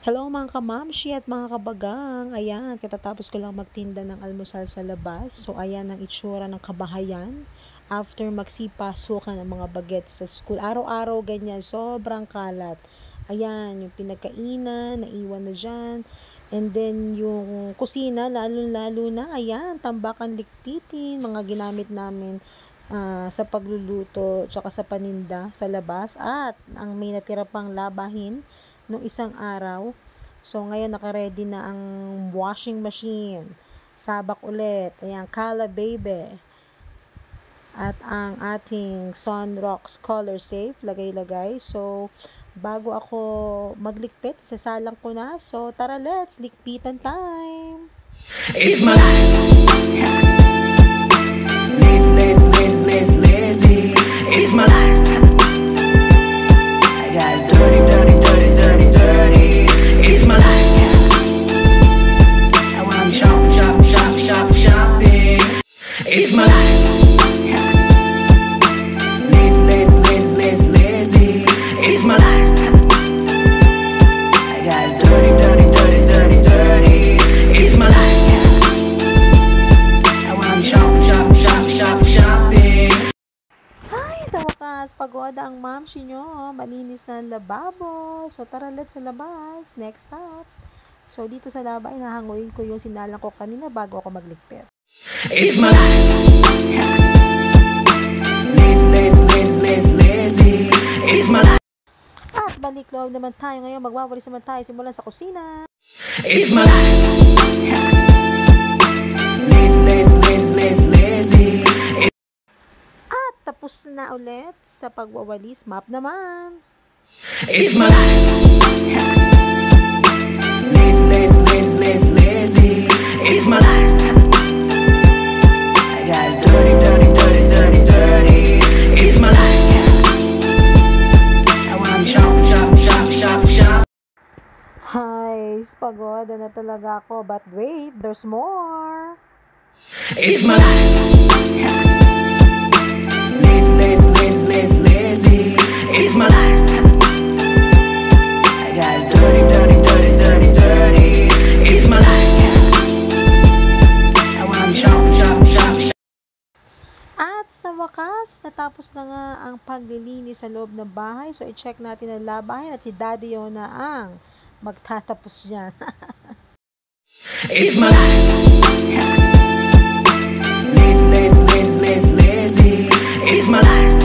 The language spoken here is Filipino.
Hello mga kamamshi at mga kabagang. Ayan, katatapos ko lang magtinda ng almusal sa labas. So ayan ang itsura ng kabahayan after magsipasukan ng mga bagets sa school. Araw-araw ganyan, sobrang kalat. Ayan, yung pinagkainan, naiwan na dyan. And then yung kusina, lalo-lalo na, ayan, tambakan likpitin, mga ginamit namin sa pagluluto, tsaka sa paninda sa labas. At ang may natira pang labahin nung isang araw. So, ngayon naka-ready na ang washing machine. Sabak ulit. Ayan, Kala Baby. At ang ating Sunrocks Color Safe. Lagay-lagay. So, bago ako maglikpit, sasalang ko na. So, tara, let's likpitan time! It's my life. Lazy. It's my life. I got dirty. It's my life. I wanna shopping. It's my life. Lazy. It's my life. I got dirty. It's my life. I wanna shopping. Hi! Sa wakas, pagoda ang mamshi nyo. Malinis na ang lababo. So, tara, let's sa labas. Next stop. So, dito sa laba, inahanguin ko yung sinalang ko kanina bago ako maglikpit. It's my life. Lazy. It's my life. At balik loob naman tayo ngayon. Magwawalis naman tayo simulan sa kusina. It's my life. Lazy. At tapos na ulit sa pagwawalis. Map naman. It's my life. Lazy. It's my life. I got dirty. It's my life. I wanna shop. Hi! Pagoda na talaga ako. But wait, there's more. It's my life. Lazy. It's my life. I got dirty. It's my life. I wanna shop. At sa wakas, natapos na nga ang paglilinis sa loob ng bahay. So, i-check natin ang labahin at si Daddy yun na ang magtatapos dyan. It's my life. Lazy. It's my life.